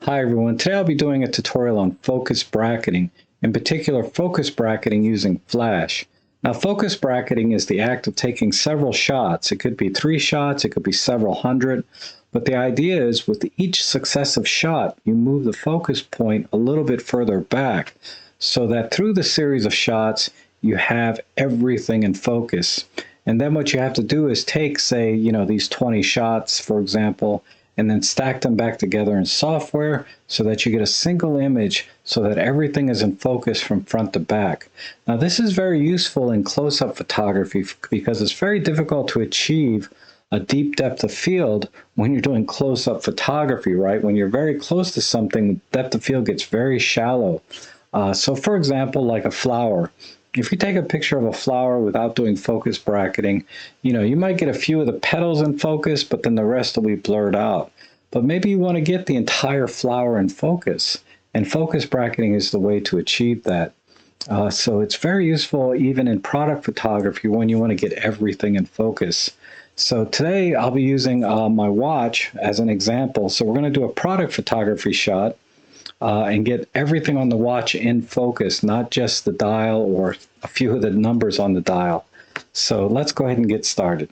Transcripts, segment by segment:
Hi everyone, today I'll be doing a tutorial on focus bracketing, in particular focus bracketing using flash. Now focus bracketing is the act of taking several shots. It could be 3 shots, it could be several hundred, but the idea is with each successive shot you move the focus point a little bit further back so that through the series of shots you have everything in focus. And then what you have to do is take, say, these 20 shots, for example, and then stack them back together in software so that you get a single image so that everything is in focus from front to back. Now this is very useful in close-up photography because it's very difficult to achieve a deep depth of field when you're doing close-up photography, right? When you're very close to something, depth of field gets very shallow. So for example, like a flower. If you take a picture of a flower without doing focus bracketing, you might get a few of the petals in focus, but then the rest will be blurred out. But maybe you want to get the entire flower in focus, and focus bracketing is the way to achieve that. So it's very useful even in product photography when you want to get everything in focus. So today I'll be using my watch as an example. So we're going to do a product photography shot. And get everything on the watch in focus, not just the dial or a few of the numbers on the dial. So let's go ahead and get started.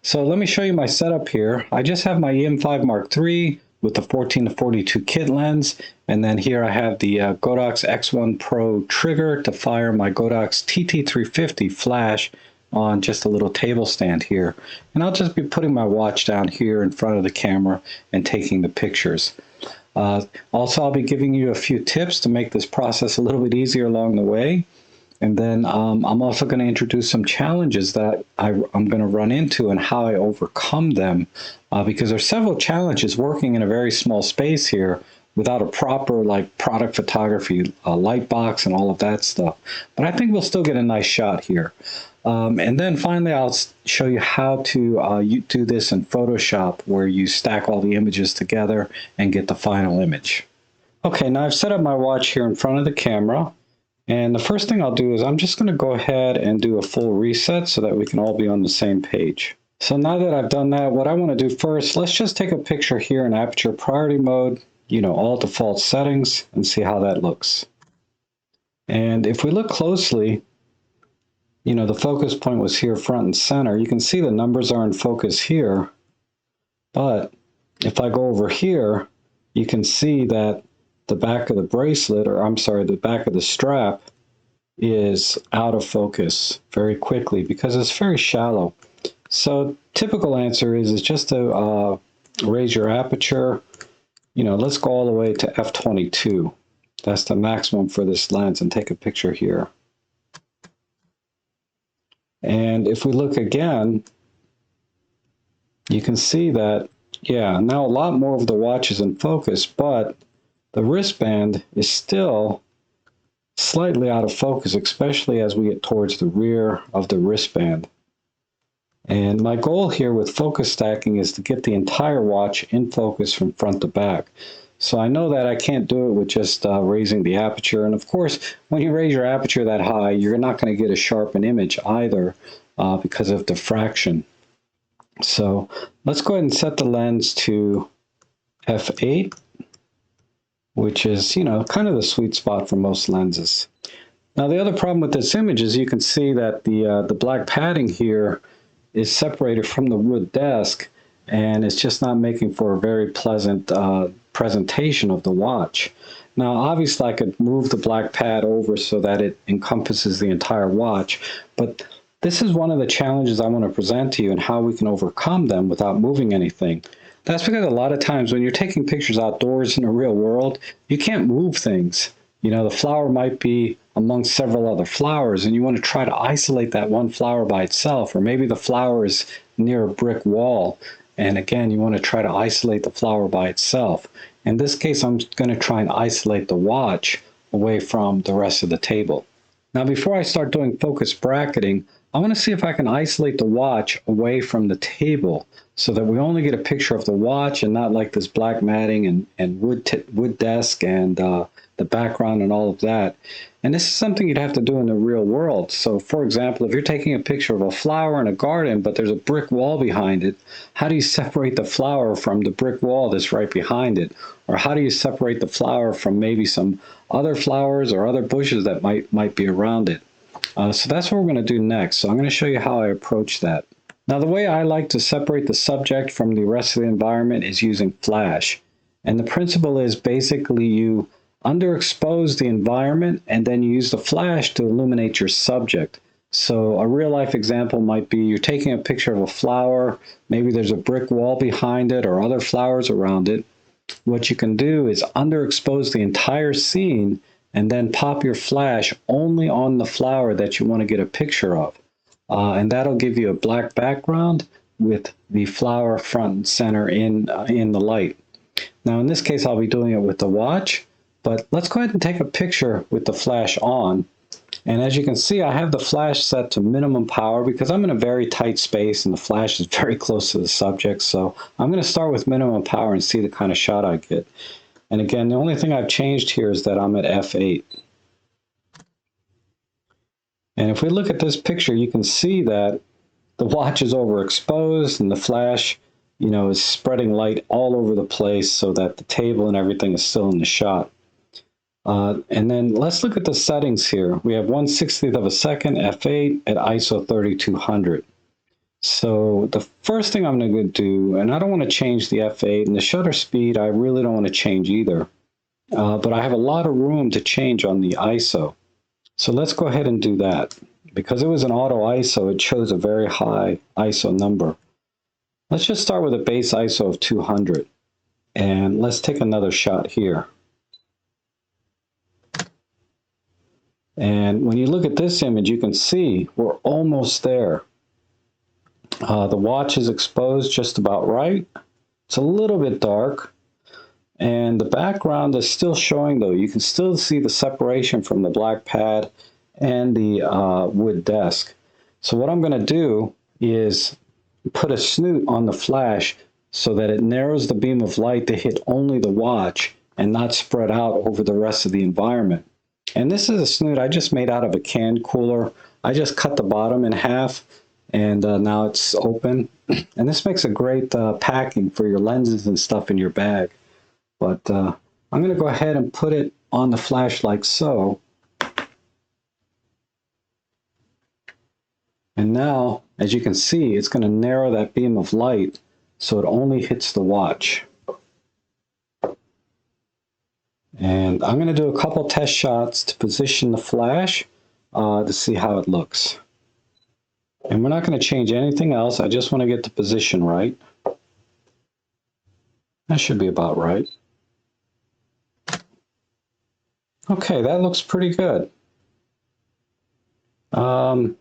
So let me show you my setup here. I just have my EM5 Mark III with the 14-42 kit lens, and then here I have the Godox X1 Pro trigger to fire my Godox TT350 flash on just a little table stand here. And I'll just be putting my watch down here in front of the camera and taking the pictures. Also, I'll be giving you a few tips to make this process a little bit easier along the way. And then I'm also going to introduce some challenges that I'm going to run into and how I overcome them. Because there's several challenges working in a very small space here without a proper product photography light box and all of that stuff. But I think we'll still get a nice shot here. And then finally, I'll show you how to do this in Photoshop, where you stack all the images together and get the final image. Okay, now I've set up my watch here in front of the camera. And the first thing I'll do is I'm just going to go ahead and do a full reset so that we can all be on the same page. So now that I've done that, what I want to do first, let's just take a picture here in aperture priority mode, all default settings, and see how that looks. And if we look closely, the focus point was here front and center. You can see the numbers are in focus here, but if I go over here, you can see that the back of the bracelet, or I'm sorry, the back of the strap is out of focus very quickly because it's very shallow. So typical answer is just to raise your aperture. Let's go all the way to f/22. That's the maximum for this lens, and take a picture here. And if we look again, you can see that, now a lot more of the watch is in focus, but the wristband is still slightly out of focus, especially as we get towards the rear of the wristband. And my goal here with focus stacking is to get the entire watch in focus from front to back. So I know that I can't do it with just raising the aperture. And of course, when you raise your aperture that high, you're not going to get a sharpened image either because of diffraction. So let's go ahead and set the lens to f8, which is, kind of the sweet spot for most lenses. Now the other problem with this image is you can see that the black padding here is separated from the wood desk, and it's just not making for a very pleasant presentation of the watch. Now obviously I could move the black pad over so that it encompasses the entire watch, but this is one of the challenges I want to present to you and how we can overcome them without moving anything. That's because a lot of times when you're taking pictures outdoors in the real world, you can't move things. The flower might be amongst several other flowers, and you want to try to isolate that one flower by itself, or maybe the flower is near a brick wall. And again, you want to try to isolate the flower by itself. In this case, I'm going to try and isolate the watch away from the rest of the table. Now, before I start doing focus bracketing, I I want to see if I can isolate the watch away from the table so that we only get a picture of the watch and not like this black matting and wood desk and the background and all of that. And this is something you'd have to do in the real world. So for example, if you're taking a picture of a flower in a garden, but there's a brick wall behind it, how do you separate the flower from the brick wall that's right behind it? Or how do you separate the flower from maybe some other flowers or other bushes that might be around it? So that's what we're going to do next. So I'm going to show you how I approach that. Now, the way I like to separate the subject from the rest of the environment is using flash. And the principle is basically you underexpose the environment and then you use the flash to illuminate your subject. So a real life example might be you're taking a picture of a flower, maybe there's a brick wall behind it or other flowers around it. What you can do is underexpose the entire scene and then pop your flash only on the flower that you want to get a picture of. And that'll give you a black background with the flower front and center in the light. Now in this case, I'll be doing it with the watch, but let's go ahead and take a picture with the flash on. And as you can see, I have the flash set to minimum power because I'm in a very tight space and the flash is very close to the subject. So I'm going to start with minimum power and see the kind of shot I get. And again, the only thing I've changed here is that I'm at f8. And if we look at this picture, you can see that the watch is overexposed and the flash, is spreading light all over the place so that the table and everything is still in the shot. And then let's look at the settings here. We have 1/60th of a second, f8 at ISO 3200. So the first thing I'm going to do, and I don't want to change the f8 and the shutter speed, I really don't want to change either. But I have a lot of room to change on the ISO. So let's go ahead and do that. Because it was an auto ISO, it shows a very high ISO number. Let's just start with a base ISO of 200. And let's take another shot here. And when you look at this image, you can see we're almost there. The watch is exposed just about right. It's a little bit dark. And the background is still showing, though. You can still see the separation from the black pad and the wood desk. So what I'm going to do is put a snoot on the flash so that it narrows the beam of light to hit only the watch and not spread out over the rest of the environment. And this is a snoot I just made out of a can cooler. I just cut the bottom in half and now it's open. And this makes a great packing for your lenses and stuff in your bag. But I'm going to go ahead and put it on the flash like so. And now, as you can see, it's going to narrow that beam of light so it only hits the watch. And I'm going to do a couple test shots to position the flash to see how it looks. And we're not going to change anything else. I just want to get the position right. That should be about right. Okay, that looks pretty good. I'm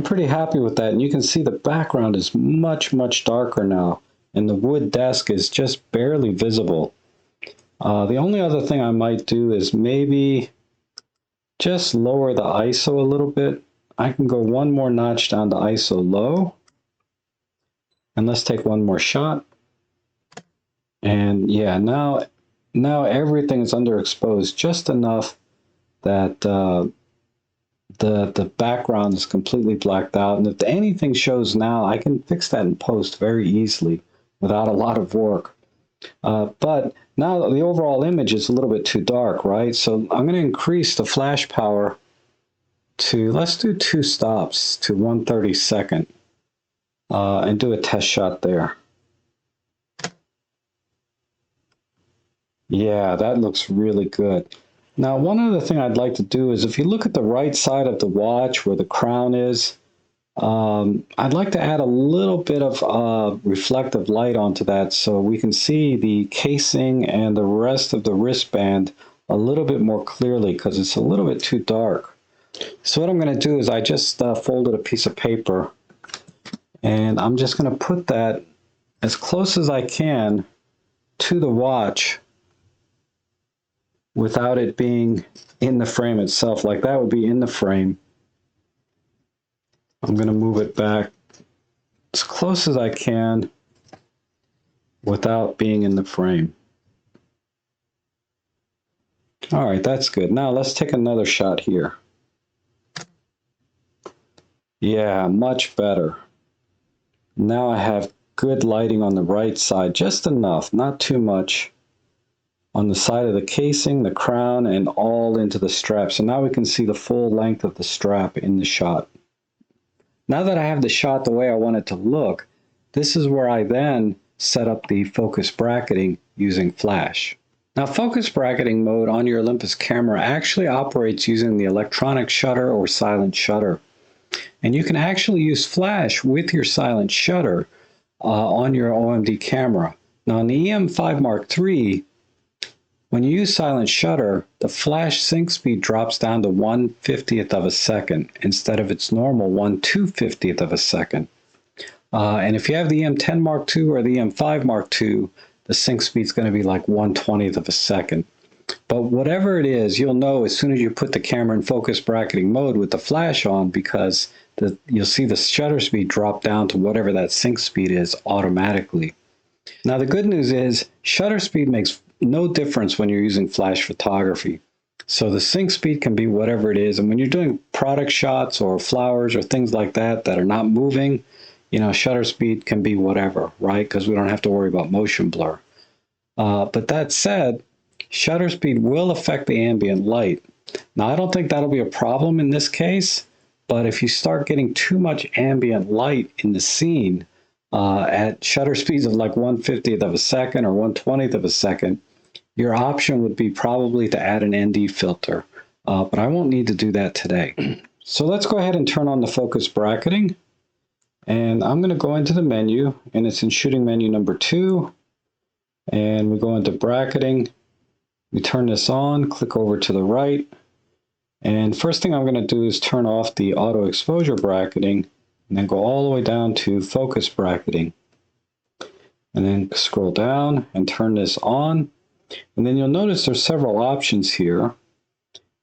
pretty happy with that. And you can see the background is much, much darker now. And the wood desk is just barely visible. The only other thing I might do is maybe just lower the ISO a little bit. I can go one more notch down to ISO low. And let's take one more shot. And yeah, now everything is underexposed just enough that the background is completely blacked out. And if anything shows now, I can fix that in post very easily without a lot of work. But now the overall image is a little bit too dark, right? So I'm going to increase the flash power to, let's do 2 stops to 1/32, and do a test shot there. Yeah, that looks really good. Now, one other thing I'd like to do is if you look at the right side of the watch where the crown is, I'd like to add a little bit of reflective light onto that so we can see the casing and the rest of the wristband a little bit more clearly because it's a little bit too dark. So what I'm going to do is I just folded a piece of paper and I'm just going to put that as close as I can to the watch without it being in the frame itself. Like that would be in the frame. I'm going to move it back as close as I can without being in the frame. All right, that's good. Now let's take another shot here. Yeah, much better. Now I have good lighting on the right side, just enough, not too much, on the side of the casing, the crown, and all into the strap. So now we can see the full length of the strap in the shot. Now that I have the shot the way I want it to look, this is where I then set up the focus bracketing using flash. Now, focus bracketing mode on your Olympus camera actually operates using the electronic shutter or silent shutter. And you can actually use flash with your silent shutter on your OMD camera. Now, on the EM5 Mark III, when you use silent shutter, the flash sync speed drops down to 1/50th of a second instead of its normal 1/250th of a second. And if you have the EM10 Mark II or the EM5 Mark II, the sync speed is going to be like 1/20th of a second. But whatever it is, you'll know as soon as you put the camera in focus bracketing mode with the flash on, because you'll see the shutter speed drop down to whatever that sync speed is automatically. Now, the good news is shutter speed makes no difference when you're using flash photography. So the sync speed can be whatever it is. And when you're doing product shots or flowers or things like that that are not moving, you know, shutter speed can be whatever, right? Because we don't have to worry about motion blur. But that said, shutter speed will affect the ambient light. Now, I don't think that'll be a problem in this case, but if you start getting too much ambient light in the scene at shutter speeds of like 1/50th of a second or 1/20th of a second, your option would be probably to add an ND filter, but I won't need to do that today. So let's go ahead and turn on the focus bracketing, and I'm going to go into the menu, and it's in shooting menu number 2, and we go into bracketing. We turn this on, click over to the right, and first thing I'm going to do is turn off the auto exposure bracketing, and then go all the way down to focus bracketing, and then scroll down and turn this on. And then you'll notice there's several options here.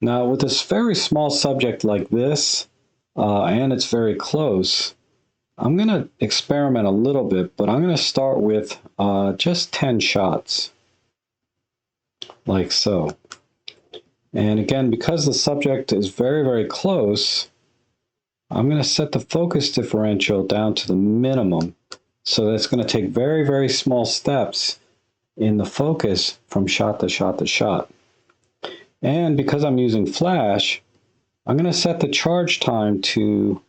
Now, with this very small subject like this, and it's very close, I'm going to experiment a little bit, but I'm going to start with just 10 shots, like so. And again, because the subject is very, very close, I'm going to set the focus differential down to the minimum. So that's going to take very, very small steps in the focus from shot to shot to shot. And because I'm using flash, I'm going to set the charge time to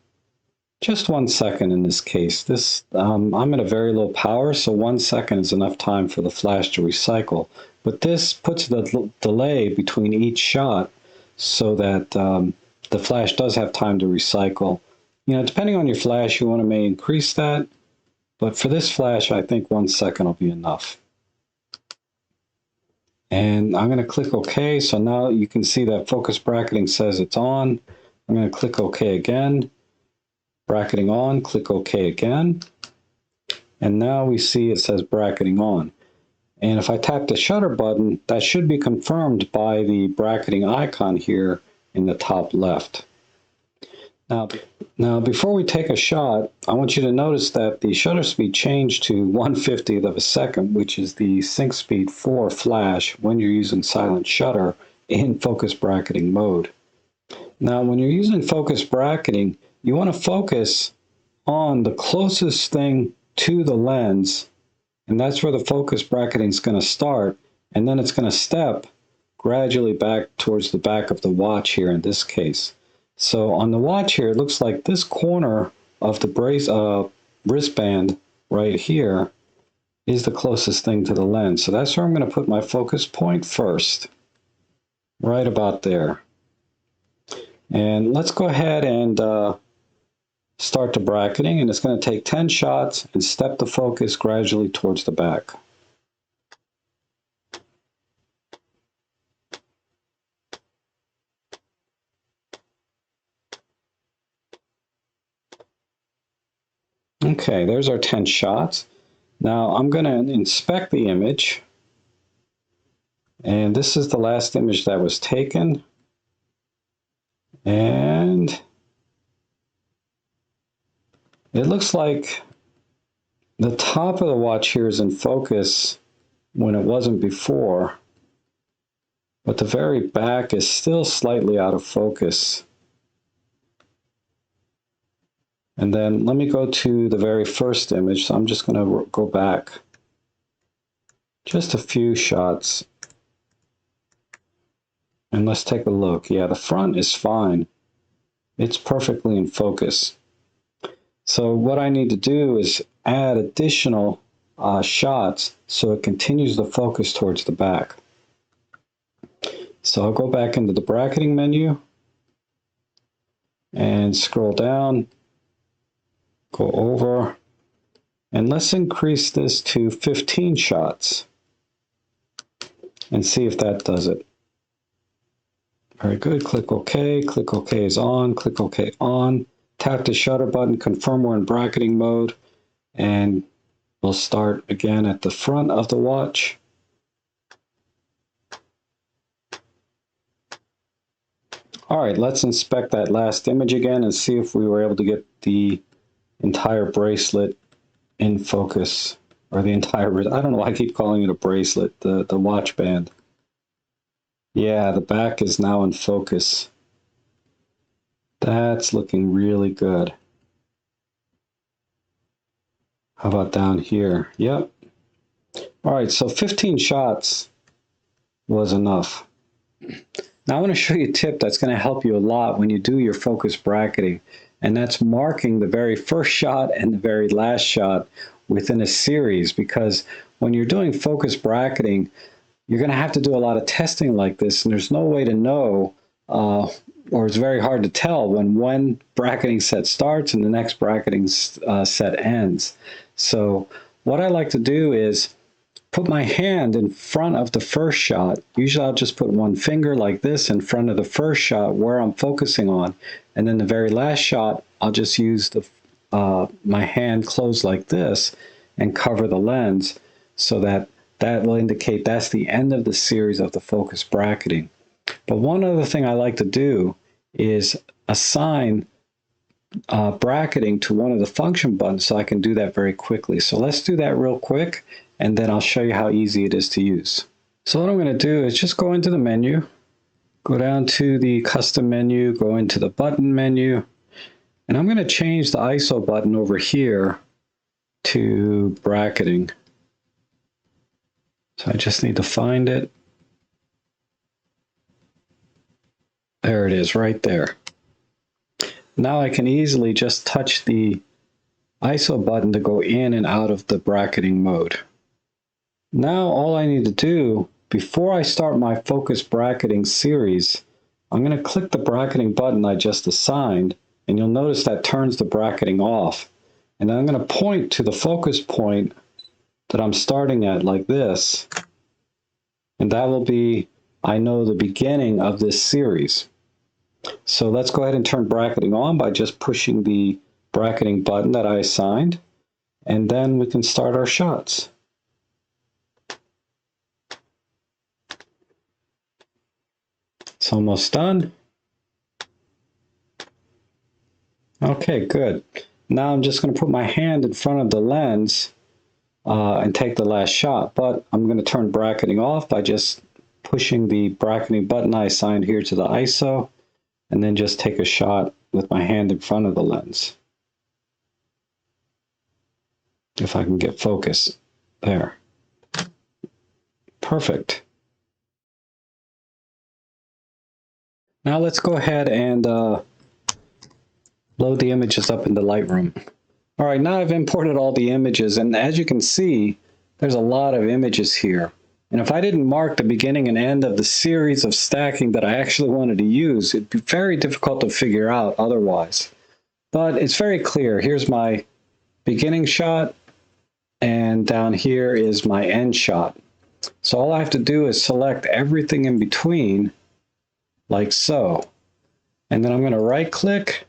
just 1 second in this case. I'm at a very low power, so 1 second is enough time for the flash to recycle. But this puts the delay between each shot so that the flash does have time to recycle. You know, depending on your flash, you want to may increase that. But for this flash, I think 1 second will be enough. And I'm going to click OK. So now you can see that focus bracketing says it's on. I'm going to click OK again. Bracketing on, click OK again. And now we see it says bracketing on. And if I tap the shutter button, that should be confirmed by the bracketing icon here in the top left. Now, before we take a shot, I want you to notice that the shutter speed changed to 1/50th of a second, which is the sync speed for flash when you're using silent shutter in focus bracketing mode. Now, when you're using focus bracketing, you want to focus on the closest thing to the lens, and that's where the focus bracketing is going to start, and then it's going to step gradually back towards the back of the watch here in this case. So on the watch here, it looks like this corner of the wristband right here is the closest thing to the lens. So that's where I'm going to put my focus point first, right about there. And let's go ahead and start the bracketing, and it's going to take 10 shots and step the focus gradually towards the back. Okay, there's our 10 shots. Now I'm going to inspect the image, and this is the last image that was taken. And It looks like the top of the watch here is in focus when it wasn't before, but the very back is still slightly out of focus. And then let me go to the very first image. So I'm just going to go back just a few shots. And let's take a look. Yeah, the front is fine. It's perfectly in focus. So what I need to do is add additional shots so it continues the focus towards the back. So I'll go back into the bracketing menu and scroll down, go over, and let's increase this to 15 shots and see if that does it. Very good. Click OK. Click OK is on. Click OK on. Tap the shutter button, confirm we're in bracketing mode, and we'll start again at the front of the watch. All right, let's inspect that last image again and see if we were able to get the entire bracelet in focus, or the entire, I don't know why I keep calling it a bracelet, the watch band. Yeah, the back is now in focus. That's looking really good. How about down here? Yep. All right, so 15 shots was enough. Now I want to show you a tip that's going to help you a lot when you do your focus bracketing, and that's marking the very first shot and the very last shot within a series, because when you're doing focus bracketing, you're going to have to do a lot of testing like this, and there's no way to know, or it's very hard to tell when one bracketing set starts and the next bracketing set ends. So what I like to do is put my hand in front of the first shot. Usually I'll just put one finger like this in front of the first shot where I'm focusing on, and then the very last shot I'll just use the my hand closed like this and cover the lens, so that will indicate that's the end of the series of the focus bracketing. But one other thing I like to do is assign bracketing to one of the function buttons so I can do that very quickly. So let's do that real quick, and then I'll show you how easy it is to use. So what I'm going to do is just go into the menu, go down to the custom menu, go into the button menu, and I'm going to change the ISO button over here to bracketing. So I just need to find it. There it is, right there. Now I can easily just touch the ISO button to go in and out of the bracketing mode. Now all I need to do, before I start my focus bracketing series, I'm going to click the bracketing button I just assigned, and you'll notice that turns the bracketing off. And then I'm going to point to the focus point that I'm starting at like this, and that will be, I know, the beginning of this series. So let's go ahead and turn bracketing on by just pushing the bracketing button that I assigned, and then we can start our shots. It's almost done. Okay, good. Now I'm just going to put my hand in front of the lens and take the last shot, but I'm going to turn bracketing off by just pushing the bracketing button I assigned here to the ISO, and then just take a shot with my hand in front of the lens. If I can get focus. There. Perfect. Now let's go ahead and load the images up into Lightroom. All right, now I've imported all the images, and as you can see, there's a lot of images here. And if I didn't mark the beginning and end of the series of stacking that I actually wanted to use, it'd be very difficult to figure out otherwise. But it's very clear. Here's my beginning shot, and down here is my end shot. So all I have to do is select everything in between, like so. And then I'm going to right-click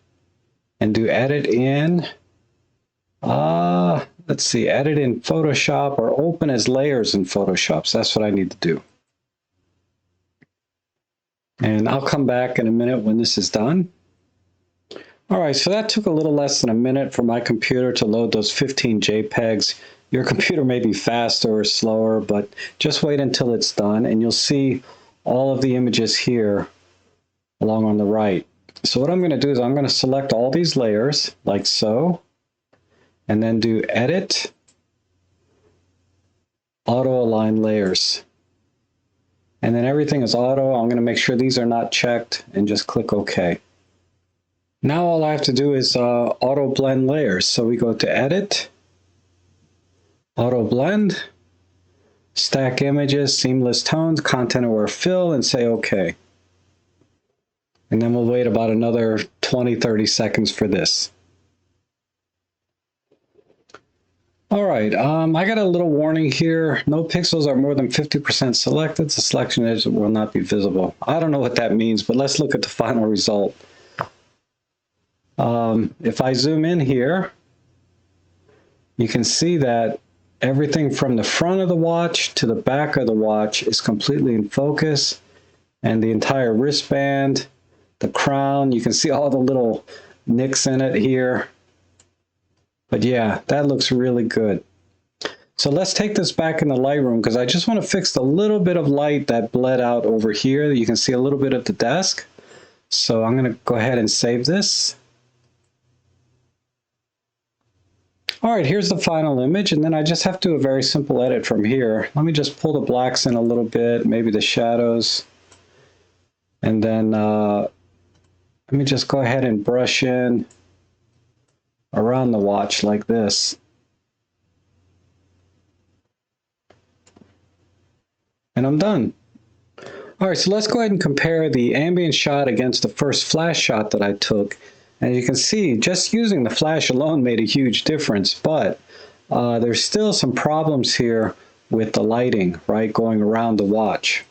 and do Edit in, let's see, Edit in Photoshop, or Open as Layers in Photoshop. So that's what I need to do. And I'll come back in a minute when this is done. All right, so that took a little less than a minute for my computer to load those 15 JPEGs. Your computer may be faster or slower, but just wait until it's done and you'll see all of the images here along on the right. So what I'm going to do is I'm going to select all these layers like so, and then do Edit, Auto Align Layers. And then everything is auto. I'm going to make sure these are not checked and just click OK. Now all I have to do is auto blend layers. So we go to Edit, Auto Blend, Stack Images, Seamless Tones, Content Aware Fill, and say OK. And then we'll wait about another 20-30 seconds for this. All right, I got a little warning here. No pixels are more than 50% selected. The selection edge will not be visible. I don't know what that means, but let's look at the final result. If I zoom in here, you can see that everything from the front of the watch to the back of the watch is completely in focus, and the entire wristband, the crown, you can see all the little nicks in it here. But yeah, that looks really good. So let's take this back in the Lightroom because I just want to fix the little bit of light that bled out over here. You can see a little bit of the desk. So I'm going to go ahead and save this. All right, here's the final image, and then I just have to do a very simple edit from here. Let me just pull the blacks in a little bit, maybe the shadows. And then let me just go ahead and brush in around the watch like this. And I'm done. All right, so let's go ahead and compare the ambient shot against the first flash shot that I took. And you can see just using the flash alone made a huge difference, but there's still some problems here with the lighting, right, going around the watch.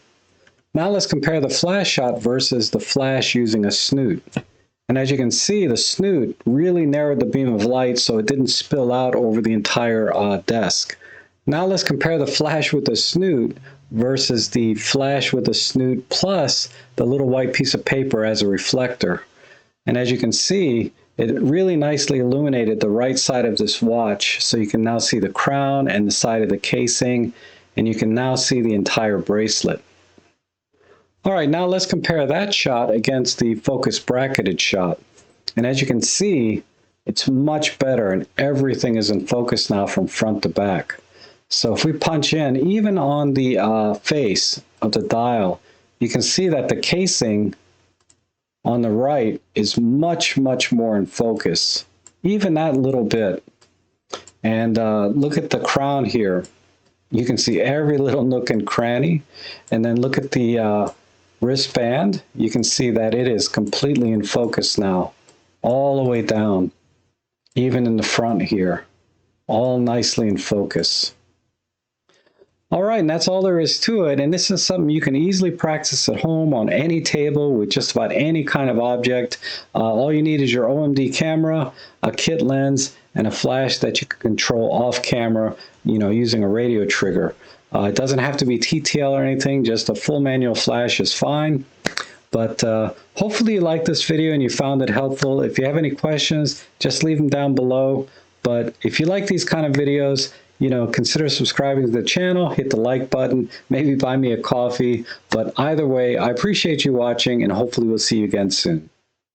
Now let's compare the flash shot versus the flash using a snoot. And as you can see, the snoot really narrowed the beam of light so it didn't spill out over the entire desk. Now let's compare the flash with the snoot versus the flash with the snoot plus the little white piece of paper as a reflector. And as you can see, it really nicely illuminated the right side of this watch. So you can now see the crown and the side of the casing, and you can now see the entire bracelet. All right, now let's compare that shot against the focus bracketed shot. And as you can see, it's much better and everything is in focus now from front to back. So if we punch in, even on the face of the dial, you can see that the casing on the right is much, much more in focus, even that little bit. And look at the crown here. You can see every little nook and cranny. And then look at the wristband. You can see that it is completely in focus now, all the way down, even in the front here, all nicely in focus. All right, and that's all there is to it. And this is something you can easily practice at home on any table with just about any kind of object. All you need is your OMD camera, a kit lens, and a flash that you can control off camera, using a radio trigger. It doesn't have to be TTL or anything, just a full manual flash is fine. But hopefully you liked this video and you found it helpful. If you have any questions, just leave them down below. But if you like these kind of videos, consider subscribing to the channel, hit the like button, maybe buy me a coffee. But either way, I appreciate you watching and hopefully we'll see you again soon.